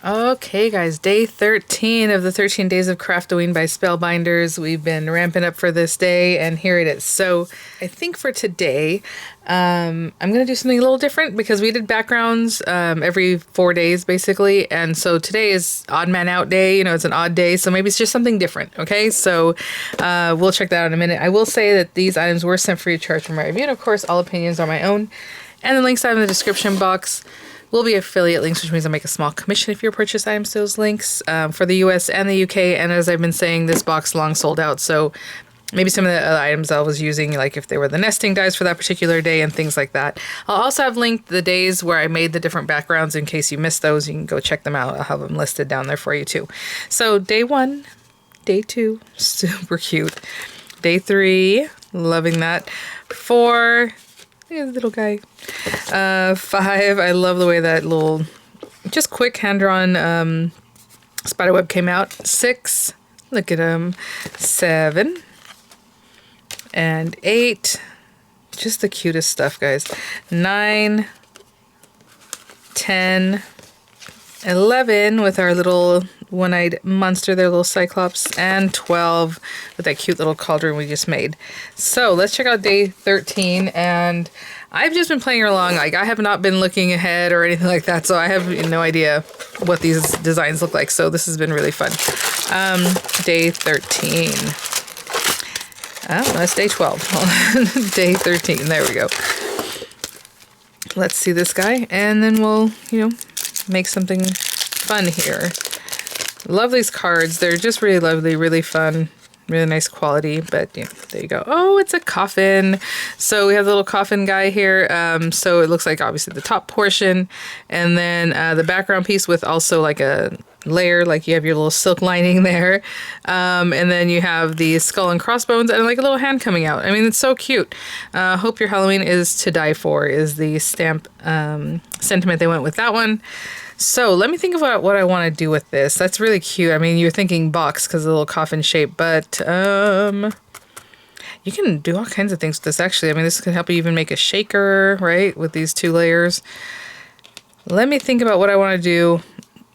Okay guys, day 13 of the 13 days of Craft-O-Ween by Spellbinders. We've been ramping up for this day and here it is. So I think for today, I'm going to do something a little different because we did backgrounds every 4 days basically. And so today is odd man out day, you know, it's an odd day. So maybe it's just something different. Okay, so we'll check that out in a minute. I will say that these items were sent free of charge from my review. And of course, all opinions are my own. And the links I have in the description box will be affiliate links, which means I'll make a small commission if you purchase items to those links for the US and the UK. And as I've been saying, this box long sold out. So maybe some of the other items I was using, like if they were the nesting dies for that particular day and things like that. I'll also have linked the days where I made the different backgrounds in case you missed those. You can go check them out. I'll have them listed down there for you too. So day 1, day 2, super cute. Day 3, loving that. 4, yeah, little guy. 5, I love the way that little, just quick hand-drawn spiderweb came out. 6, look at him. 7, and 8, just the cutest stuff, guys. 9, 10, 11 with our little one-eyed monster, their little cyclops, and 12 with that cute little cauldron we just made. So let's check out day 13, and I've just been playing along. Like, I have not been looking ahead or anything like that, so I have no idea what these designs look like, so this has been really fun. Day 13. Oh, that's day 12. Day 13, there we go. Let's see this guy, and then we'll, you know, make something fun here. Love these cards. They're just really lovely, really fun, really nice quality, but yeah, there you go. Oh, it's a coffin. So we have the little coffin guy here. So it looks like obviously the top portion, and then the background piece with also like a layer, like you have your little silk lining there. And then you have the skull and crossbones and like a little hand coming out. I mean, it's so cute. Hope your Halloween is to die for is the stamp sentiment they went with that one. So let me think about what I want to do with this. That's really cute. I mean, you're thinking box because of the little coffin shape, but you can do all kinds of things with this, actually. I mean, this could help you even make a shaker, right, with these 2 layers. Let me think about what I want to do.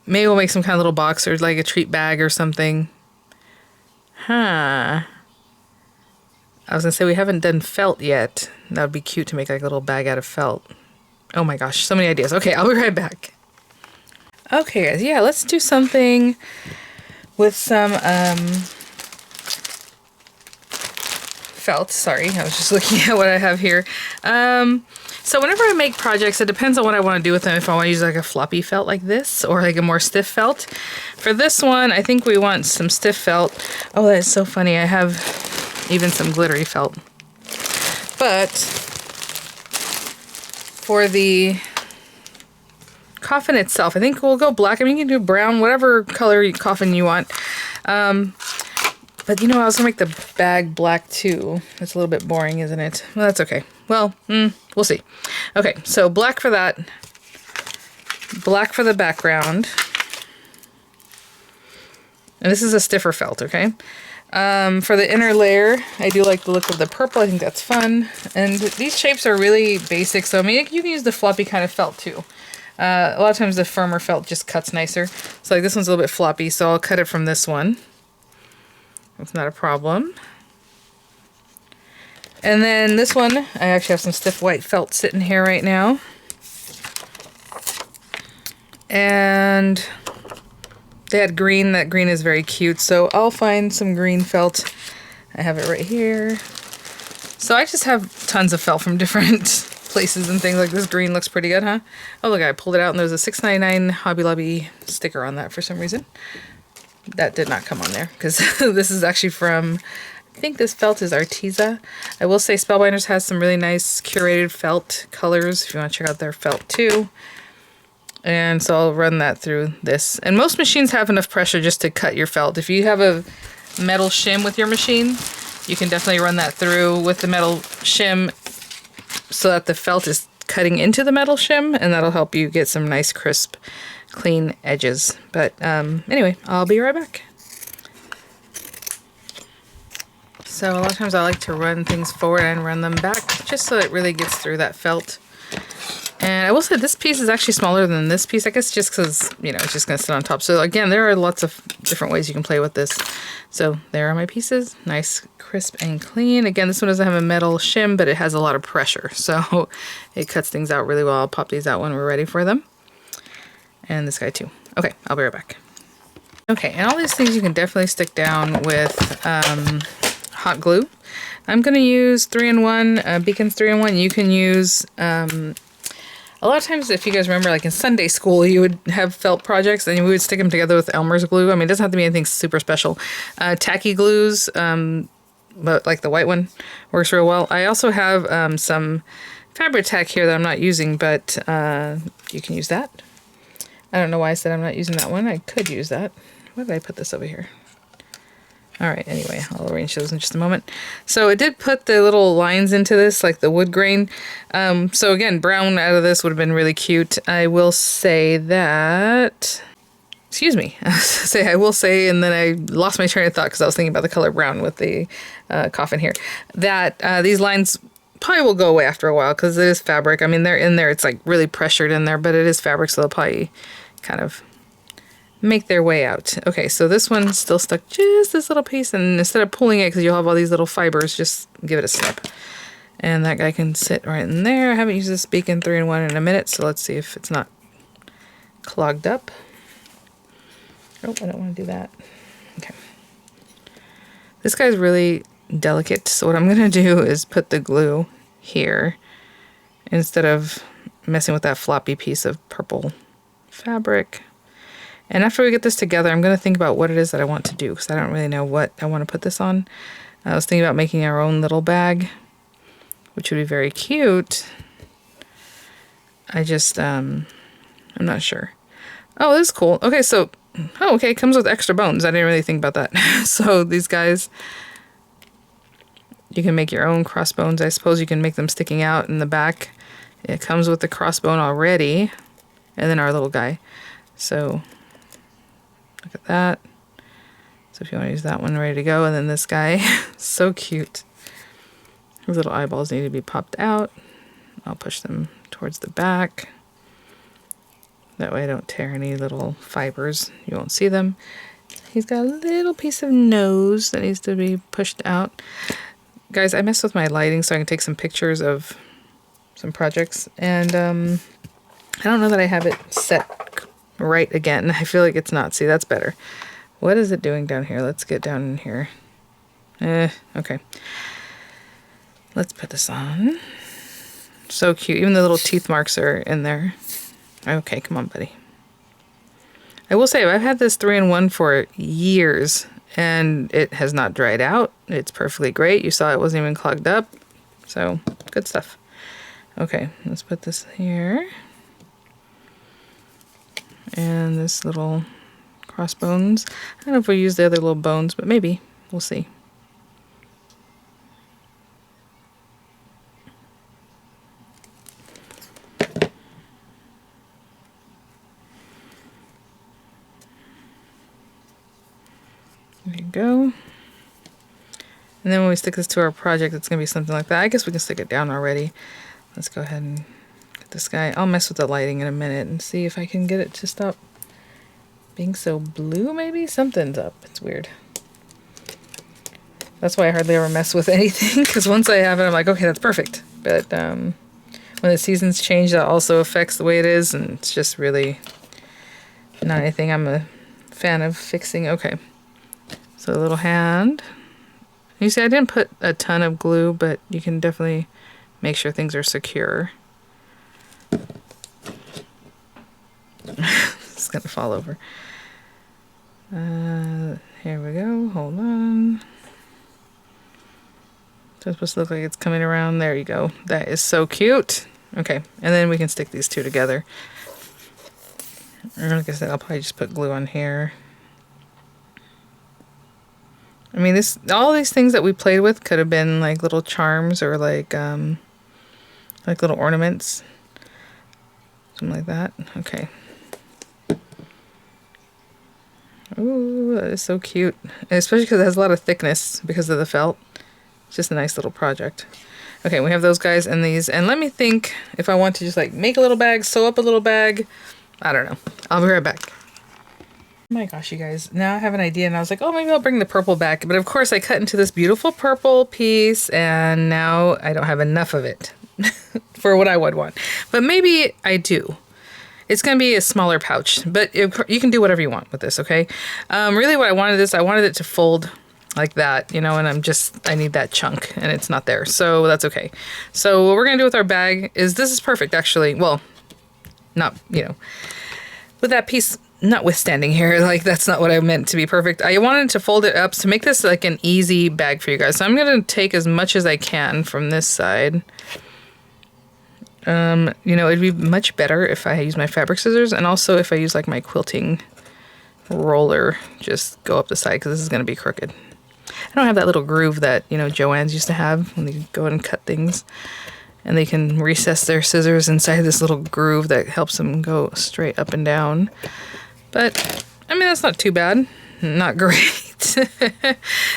Maybe we'll make some kind of little box or like a treat bag or something. Huh. I was going to say we haven't done felt yet. That would be cute to make like a little bag out of felt. Oh my gosh, so many ideas. Okay, I'll be right back. Okay, guys, yeah, let's do something with some felt. Sorry, I was just looking at what I have here. So whenever I make projects, it depends on what I want to do with them. If I want to use like a floppy felt like this or like a more stiff felt. For this one, I think we want some stiff felt. Oh, that's so funny. I have even some glittery felt. But for the coffin itself, I think we'll go black. I mean, you can do brown, whatever color coffin you want. But you know, I was gonna make the bag black too. It's a little bit boring, isn't it? Well, that's okay. Well, we'll see. Okay, so black for that. Black for the background. And this is a stiffer felt, okay? For the inner layer, I do like the look of the purple. I think that's fun. And these shapes are really basic, so I mean, you can use the floppy kind of felt too. A lot of times the firmer felt just cuts nicer. So like this one's a little bit floppy, so I'll cut it from this one. That's not a problem. And then this one, I actually have some stiff white felt sitting here right now. And they had green. That green is very cute, so I'll find some green felt. I have it right here. So I just have tons of felt from different places and things. Like this green looks pretty good, huh? Oh look, I pulled it out and there's a $6.99 Hobby Lobby sticker on that for some reason. That did not come on there because this is actually from, I think this felt is Arteza. I will say Spellbinders has some really nice curated felt colors if you want to check out their felt too. And so I'll run that through this. And most machines have enough pressure just to cut your felt. If you have a metal shim with your machine, you can definitely run that through with the metal shim so that the felt is cutting into the metal shim, and that'll help you get some nice crisp clean edges. But anyway, I'll be right back. So a lot of times I like to run things forward and run them back just so it really gets through that felt. And I will say this piece is actually smaller than this piece, I guess just because, you know, it's just going to sit on top. So again, there are lots of different ways you can play with this. So there are my pieces. Nice, crisp, and clean. Again, this one doesn't have a metal shim, but it has a lot of pressure. So it cuts things out really well. I'll pop these out when we're ready for them. And this guy too. Okay, I'll be right back. Okay, and all these things you can definitely stick down with hot glue. I'm going to use 3-in-1, Beacon's 3-in-1. You can use... a lot of times, if you guys remember, like in Sunday school, you would have felt projects and we would stick them together with Elmer's glue. I mean, it doesn't have to be anything super special. Tacky glues, but like the white one works real well. I also have some Fabri-Tac here that I'm not using, but you can use that. I don't know why I said I'm not using that one. I could use that. Why did I put this over here? All right, anyway, I'll arrange those in just a moment. So it did put the little lines into this, like the wood grain. So again, brown out of this would have been really cute. I will say that... Excuse me. I will say, and then I lost my train of thought because I was thinking about the color brown with the coffin here. That these lines probably will go away after a while because it is fabric. I mean, they're in there. It's like really pressured in there, but it is fabric, so they'll probably kind of make their way out. Okay, so this one's still stuck just this little piece, and instead of pulling it because you'll have all these little fibers, just give it a snip. And that guy can sit right in there. I haven't used this Beacon 3-in-1 in a minute, so let's see if it's not clogged up. Oh, I don't want to do that. Okay. This guy's really delicate, so what I'm going to do is put the glue here instead of messing with that floppy piece of purple fabric. And after we get this together, I'm going to think about what it is that I want to do, because I don't really know what I want to put this on. I was thinking about making our own little bag, which would be very cute. I just, I'm not sure. Oh, this is cool. Okay, so, oh, okay, it comes with extra bones. I didn't really think about that. So these guys, you can make your own crossbones. I suppose you can make them sticking out in the back. It comes with the crossbone already, and then our little guy. So... look at that. So if you want to use that one, ready to go. And then this guy, so cute. His little eyeballs need to be popped out. I'll push them towards the back. That way I don't tear any little fibers. You won't see them. He's got a little piece of nose that needs to be pushed out. Guys, I messed with my lighting so I can take some pictures of some projects. And I don't know that I have it set right again. I feel like it's not. See, that's better. What is it doing down here? Let's get down in here. Okay. Let's put this on. So cute. Even the little teeth marks are in there. Okay, come on, buddy. I will say, I've had this 3-in-1 for years, and it has not dried out. It's perfectly great. You saw it wasn't even clogged up. So, good stuff. Okay, let's put this here. And this little crossbones. I don't know if we'll use the other little bones, but maybe. We'll see. There you go. And then when we stick this to our project, it's going to be something like that. I guess we can stick it down already. Let's go ahead and get this guy. I'll mess with the lighting in a minute and see if I can get it to stop being so blue, maybe? Something's up. It's weird. That's why I hardly ever mess with anything, because once I have it, I'm like, okay, that's perfect. But when the seasons change, that also affects the way it is, and it's just really not anything I'm a fan of fixing. Okay. So a little hand. You see, I didn't put a ton of glue, but you can definitely make sure things are secure. It's gonna fall over. Here we go. Hold on. So it's supposed to look like it's coming around. There you go. That is so cute. Okay, and then we can stick these two together. And like I said, I'll probably just put glue on here. I mean, all these things that we played with could have been like little charms or like little ornaments. Something like that. Okay. Ooh, that is so cute. And especially because it has a lot of thickness because of the felt. It's just a nice little project. Okay, we have those guys and these. And let me think if I want to just like make a little bag, sew up a little bag. I don't know. I'll be right back. Oh my gosh, you guys. Now I have an idea and I was like, oh, maybe I'll bring the purple back. But of course I cut into this beautiful purple piece and now I don't have enough of it for what I would want. But maybe I do. It's going to be a smaller pouch, but you can do whatever you want with this, okay? Really what I wanted it to fold like that, you know, and I need that chunk and it's not there. So that's okay. So what we're going to do with our bag is, this is perfect actually. Well, not, you know, with that piece notwithstanding here, like that's not what I meant to be perfect. I wanted to fold it up to make this like an easy bag for you guys. So I'm going to take as much as I can from this side. You know, it'd be much better if I use my fabric scissors, and also if I use like my quilting roller, just go up the side, because this is going to be crooked. I don't have that little groove that, you know, Joann's used to have when they go and cut things, and they can recess their scissors inside this little groove that helps them go straight up and down. But I mean, that's not too bad. Not great.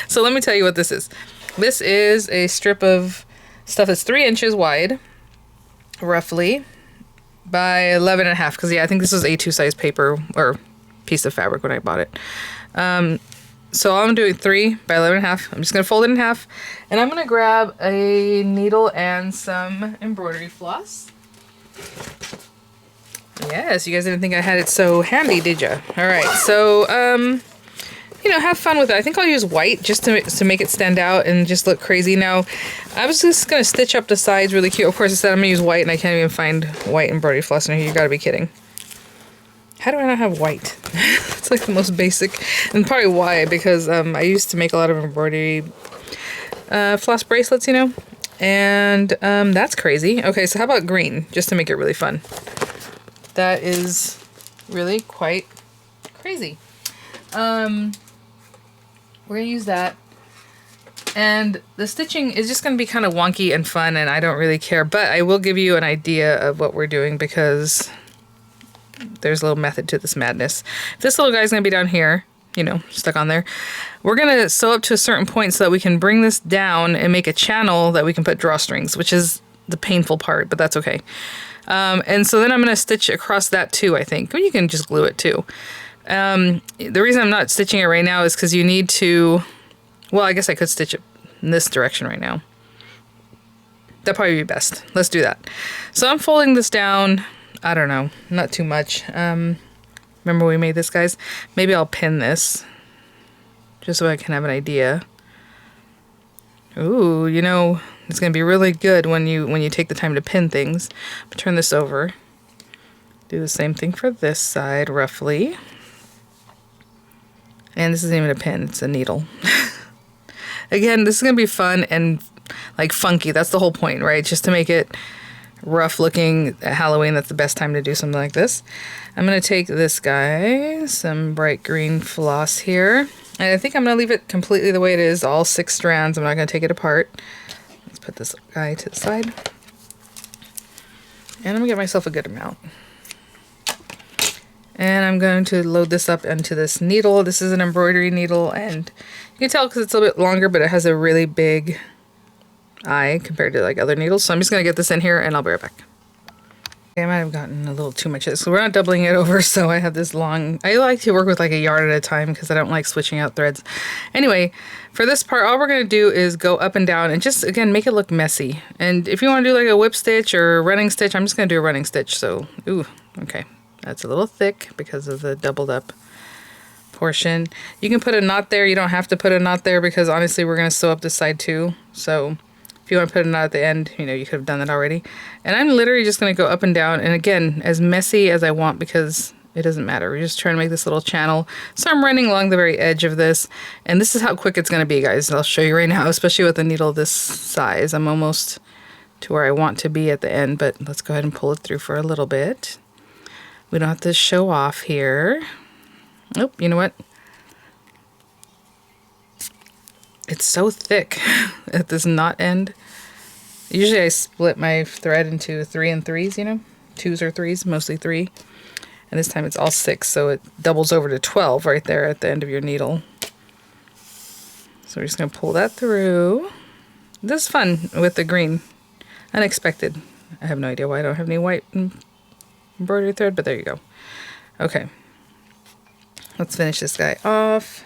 So let me tell you what this is. This is a strip of stuff that's 3 inches wide, roughly, by 11.5, because yeah, I think this was A2 size paper or piece of fabric when I bought it. So I'm doing 3 by 11.5. I'm just gonna fold it in half, and I'm gonna grab a needle and some embroidery floss. Yes, you guys didn't think I had it so handy, did ya? All right, so you know, have fun with it. I think I'll use white just to make it stand out and just look crazy. Now, I was just going to stitch up the sides really cute. Of course, I said I'm going to use white, and I can't even find white embroidery floss in here. You got to be kidding. How do I not have white? It's like the most basic, and probably why, because I used to make a lot of embroidery floss bracelets, you know, and that's crazy. Okay, so how about green, just to make it really fun? That is really quite crazy. We're going to use that, and the stitching is just going to be kind of wonky and fun, and I don't really care, but I will give you an idea of what we're doing, because there's a little method to this madness. This little guy's going to be down here, you know, stuck on there. We're going to sew up to a certain point so that we can bring this down and make a channel that we can put drawstrings, which is the painful part, but that's okay. And so then I'm going to stitch across that too, I think. Or you can just glue it too. The reason I'm not stitching it right now is because you need to, well, I guess I could stitch it in this direction right now. That'd probably be best. Let's do that. So I'm folding this down, I don't know, not too much. Remember we made this, guys? Maybe I'll pin this just so I can have an idea. Ooh, you know, it's going to be really good when you take the time to pin things. Turn this over. Do the same thing for this side, roughly. And this isn't even a pin, it's a needle. Again, this is going to be fun and like funky. That's the whole point, right? Just to make it rough looking at Halloween. That's the best time to do something like this. I'm going to take this guy, some bright green floss here. And I think I'm going to leave it completely the way it is, all 6 strands. I'm not going to take it apart. Let's put this guy to the side. And I'm going to get myself a good amount. And I'm going to load this up into this needle. This is an embroidery needle, and you can tell because it's a little bit longer, but it has a really big eye compared to like other needles. So I'm just going to get this in here, and I'll be right back. Okay, I might have gotten a little too much of this, so we're not doubling it over. So I have this long, I like to work with like a yard at a time because I don't like switching out threads. Anyway, for this part, all we're going to do is go up and down and just, again, make it look messy. And if you want to do like a whip stitch or a running stitch, I'm just going to do a running stitch. So, ooh, okay. That's a little thick because of the doubled up portion. You can put a knot there. You don't have to put a knot there because honestly we're going to sew up this side too. So if you want to put a knot at the end, you know, you could have done that already. And I'm literally just going to go up and down. And again, as messy as I want because it doesn't matter. We're just trying to make this little channel. So I'm running along the very edge of this. And this is how quick it's going to be, guys. I'll show you right now, especially with a needle this size. I'm almost to where I want to be at the end, but let's go ahead and pull it through for a little bit. We don't have to show off here. Oh, you know what? It's so thick at this knot end. Usually I split my thread into 3 and 3s, you know? 2s or 3s, mostly 3. And this time it's all 6, so it doubles over to 12 right there at the end of your needle. So we're just going to pull that through. This is fun with the green. Unexpected. I have no idea why I don't have any white embroidery thread, but there you go. Okay. Let's finish this guy off.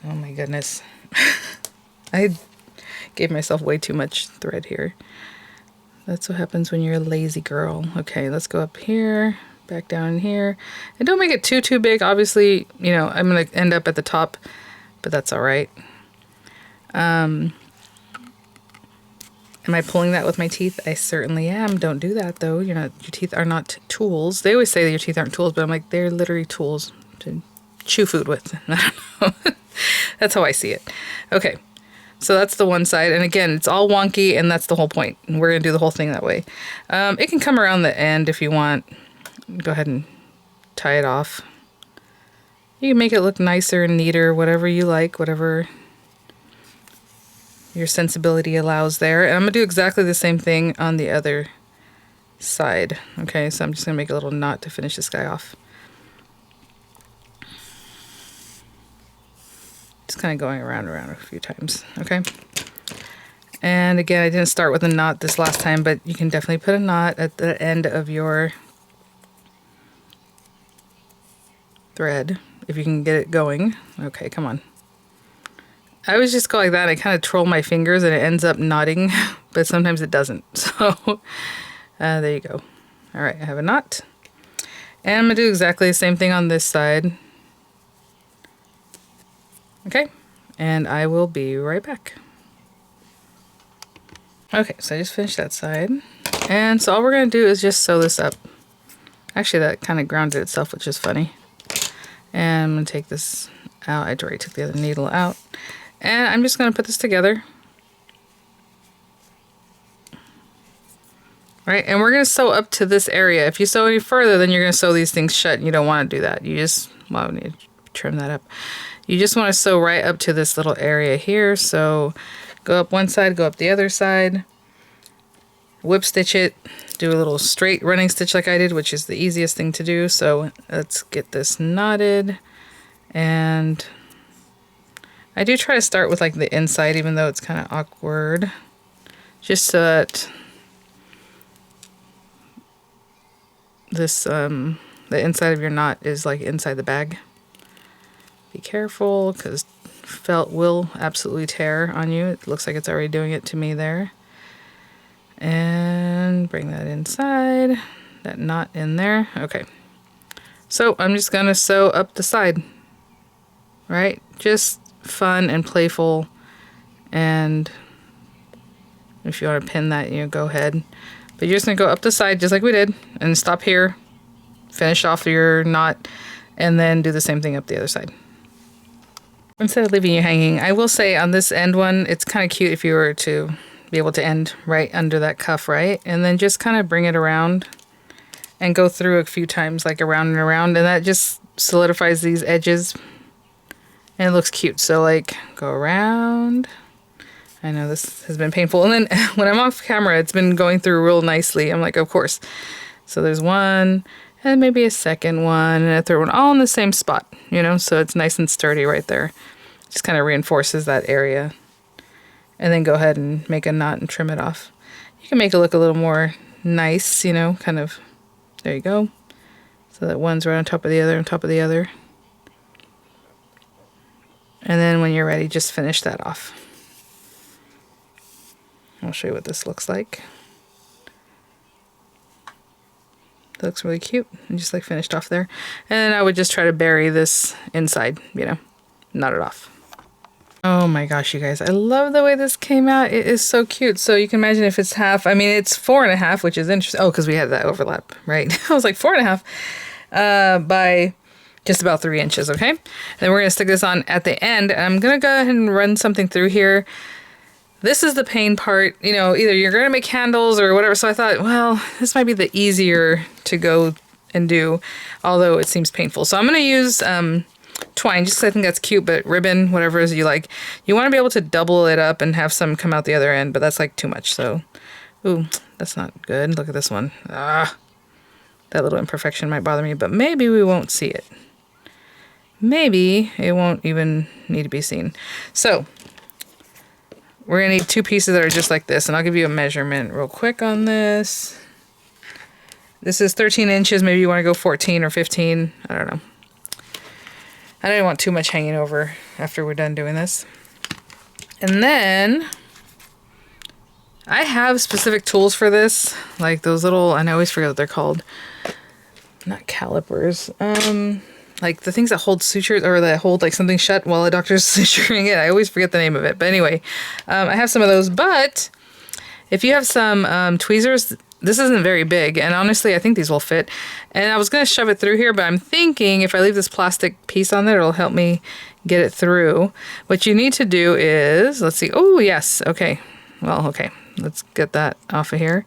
Oh my goodness. I gave myself way too much thread here. That's what happens when you're a lazy girl. Okay, let's go up here, back down here. And don't make it too big. Obviously, you know, I'm going to end up at the top, but that's all right. Am I pulling that with my teeth? I certainly am. Don't do that, though. Your teeth are not tools. They always say that your teeth aren't tools, but I'm like, they're literally tools to chew food with. I don't know. That's how I see it. Okay. So that's the one side, and again, it's all wonky, and that's the whole point. And we're going to do the whole thing that way. It can come around the end if you want. Go ahead and tie it off. You can make it look nicer and neater, whatever you like, whatever your sensibility allows there. And I'm going to do exactly the same thing on the other side. Okay, so I'm just going to make a little knot to finish this guy off. Just kind of going around a few times, okay? And again, I didn't start with a knot this last time, but you can definitely put a knot at the end of your thread if you can get it going. Okay, come on. I always just go like that. I kind of twirl my fingers and it ends up knotting, but sometimes it doesn't. So there you go. All right, I have a knot. And I'm going to do exactly the same thing on this side. Okay, and I will be right back. Okay, so I just finished that side. And so all we're going to do is just sew this up. Actually, that kind of grounded itself, which is funny. And I'm going to take this out. I already took the other needle out. And I'm just going to put this together. Right, and we're going to sew up to this area. If you sew any further, then you're going to sew these things shut. And you don't want to do that. You just, well, I need to trim that up. You just want to sew right up to this little area here. So go up one side, go up the other side, whip stitch it, do a little straight running stitch like I did, which is the easiest thing to do. So let's get this knotted. And I do try to start with like the inside, even though it's kind of awkward, just so that this, the inside of your knot is like inside the bag. Be careful, because felt will absolutely tear on you. It looks like it's already doing it to me there. And bring that inside, that knot in there. Okay, so I'm just going to sew up the side, right? Just fun and playful. And if you want to pin that, you know, go ahead. But you're just going to go up the side just like we did and stop here, finish off your knot, and then do the same thing up the other side. Instead of leaving you hanging, I will say on this end one, it's kind of cute if you were to be able to end right under that cuff, right? And then just kind of bring it around and go through a few times, like around and around, and that just solidifies these edges. And it looks cute. So like go around. I know this has been painful. And then when I'm off camera, it's been going through real nicely. I'm like, of course. So there's one, and maybe a second one, and a third one, all in the same spot, you know, so it's nice and sturdy right there. Just kind of reinforces that area. And then go ahead and make a knot and trim it off. You can make it look a little more nice, you know, kind of, there you go. So that one's right on top of the other, on top of the other. And then when you're ready, just finish that off. I'll show you what this looks like. That looks really cute, and just like finished off there. And then I would just try to bury this inside, you know, knot it off. Oh my gosh, you guys, I love the way this came out. It is so cute. So you can imagine if it's half, I mean, it's 4.5, which is interesting. Oh, because we had that overlap, right? I was like 4.5 by just about 3 inches, okay? And then we're gonna stick this on at the end, and I'm gonna go ahead and run something through here. This is the pain part, you know, either you're gonna make candles or whatever. So I thought, well, this might be the easier to go and do, although it seems painful. So I'm gonna use twine, just 'cause I think that's cute, but ribbon, whatever it is you like. You want to be able to double it up and have some come out the other end, but that's like too much. So, ooh, that's not good. Look at this one. Ah, that little imperfection might bother me, but maybe we won't see it. Maybe it won't even need to be seen. So we're gonna need 2 pieces that are just like this, and I'll give you a measurement real quick on this. This is 13 inches. Maybe you want to go 14 or 15. I don't know. I don't want too much hanging over after we're done doing this. And then I have specific tools for this, like those little, and I always forget what they're called. Not calipers. Like the things that hold sutures, or that hold like something shut while a doctor's suturing it. I always forget the name of it. But anyway, I have some of those. But if you have some tweezers, this isn't very big, and honestly, I think these will fit. And I was going to shove it through here, but I'm thinking if I leave this plastic piece on there, it'll help me get it through. What you need to do is, let's see. Oh, yes. Okay. Well, okay. Let's get that off of here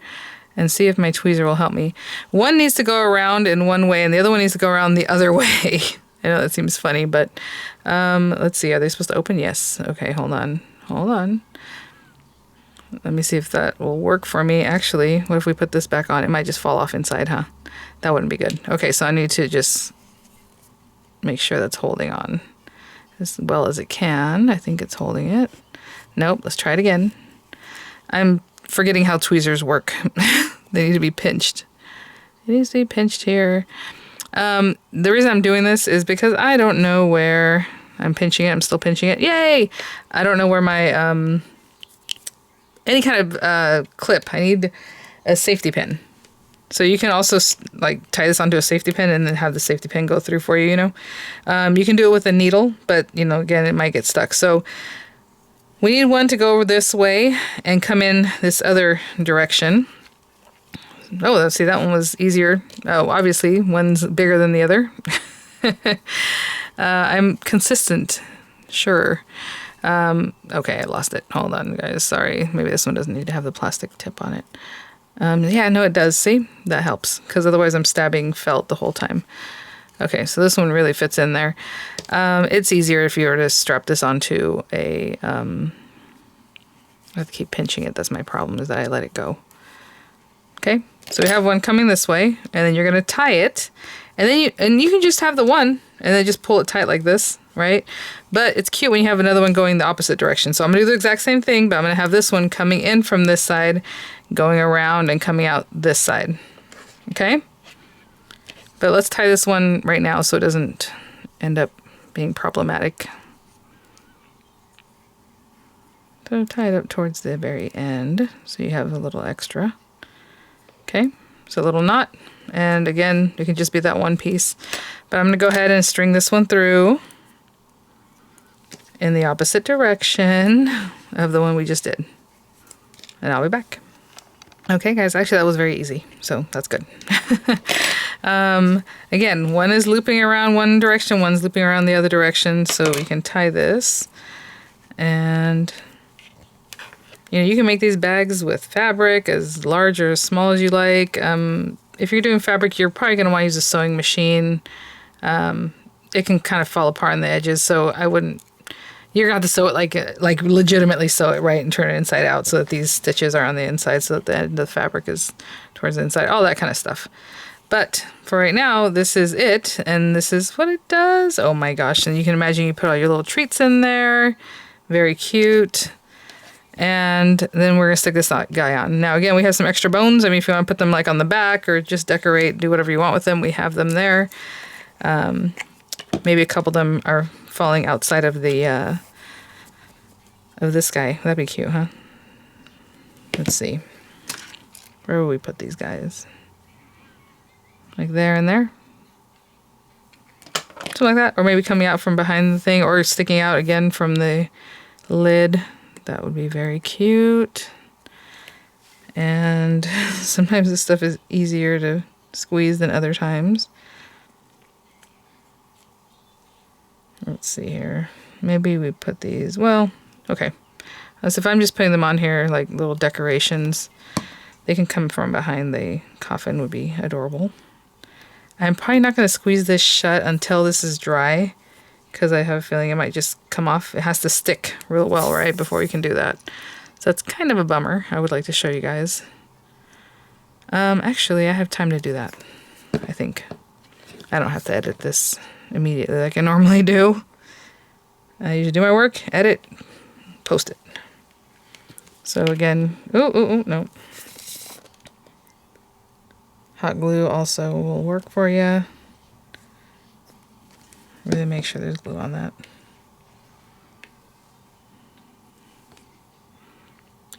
and see if my tweezer will help me. One needs to go around in one way, and the other one needs to go around the other way. I know that seems funny, but let's see. Are they supposed to open? Yes. Okay, hold on. Hold on. Let me see if that will work for me. Actually, what if we put this back on? It might just fall off inside, huh? That wouldn't be good. Okay, so I need to just make sure that's holding on as well as it can. I think it's holding it. Nope, let's try it again. I'm forgetting how tweezers work. They need to be pinched. It needs to be pinched here. The reason I'm doing this is because I don't know where I'm pinching it. I'm still pinching it. Yay! I don't know where my any kind of clip. I need a safety pin. So you can also like tie this onto a safety pin and then have the safety pin go through for you, you know. You can do it with a needle, but you know, again, it might get stuck. So we need one to go this way and come in this other direction. Oh, let's see, that one was easier. Oh, obviously, one's bigger than the other. I'm consistent, sure. Okay, I lost it. Hold on, guys. Sorry. Maybe this one doesn't need to have the plastic tip on it. Yeah, no, it does. See? That helps, because otherwise I'm stabbing felt the whole time. Okay, so this one really fits in there. It's easier if you were to strap this onto a... I have to keep pinching it. That's my problem, is that I let it go. Okay, so we have one coming this way, and then you're going to tie it. And then you can just have the one, and then just pull it tight like this, right? But it's cute when you have another one going the opposite direction. So I'm going to do the exact same thing, but I'm going to have this one coming in from this side, going around and coming out this side. Okay? But let's tie this one right now so it doesn't end up being problematic. So tie it up towards the very end so you have a little extra. Okay, so a little knot. And again, it can just be that one piece. But I'm going to go ahead and string this one through in the opposite direction of the one we just did. And I'll be back. Okay, guys, actually that was very easy, so that's good. Again, one is looping around one direction, one's looping around the other direction, so we can tie this. And you know, you can make these bags with fabric as large or as small as you like. If you're doing fabric, you're probably going to want to use a sewing machine. It can kind of fall apart on the edges, so I wouldn't... You're going to have to sew it like legitimately sew it right and turn it inside out so that these stitches are on the inside so that the end of the fabric is towards the inside, all that kind of stuff. But for right now, this is it, and this is what it does. Oh my gosh, and you can imagine you put all your little treats in there. Very cute. And then we're going to stick this guy on. Now, again, we have some extra bones. I mean, if you want to put them like on the back or just decorate, do whatever you want with them, we have them there. Maybe a couple of them are falling outside of the of this guy. That'd be cute, huh? Let's see. Where will we put these guys? Like there and there? Something like that. Or maybe coming out from behind the thing or sticking out again from the lid. That would be very cute. And sometimes this stuff is easier to squeeze than other times. Let's see here. Maybe we put these, well, okay. So if I'm just putting them on here like little decorations, they can come from behind the coffin, would be adorable. I'm probably not going to squeeze this shut until this is dry, because I have a feeling it might just come off. It has to stick real well, right, before you can do that. So that's kind of a bummer. I would like to show you guys. Actually, I have time to do that, I think. I don't have to edit this immediately like I normally do. I usually do my work, edit, post it. So again, no. Hot glue also will work for you. Really make sure there's glue on that.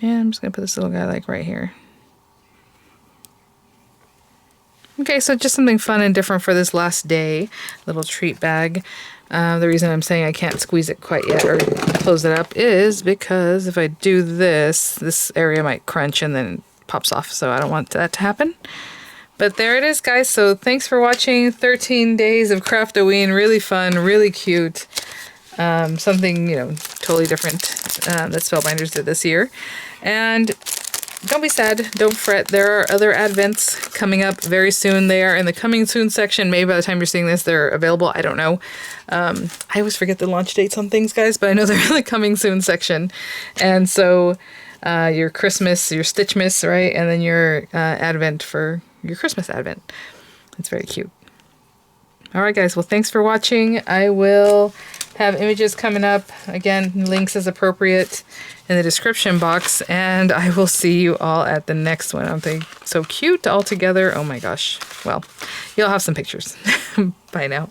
And I'm just gonna put this little guy like right here. Okay, so just something fun and different for this last day. Little treat bag. The reason I'm saying I can't squeeze it quite yet or close it up is because if I do this, this area might crunch and then it pops off. So I don't want that to happen. But there it is, guys. So thanks for watching 13 days of Craft-O-Ween. Really fun, really cute. Something, you know, totally different that Spellbinders did this year. And don't be sad, don't fret. There are other advents coming up very soon. They are in the coming soon section. Maybe by the time you're seeing this, they're available. I don't know. I always forget the launch dates on things, guys, but I know they're in the coming soon section. And so your Christmas, your Stitchmas, right? And then your advent for your Christmas advent. It's very cute. All right, guys. Well, thanks for watching. I will have images coming up. Again, links as appropriate in the description box. And I will see you all at the next one. Aren't they so cute all together? Oh my gosh. Well, you'll have some pictures. Bye now.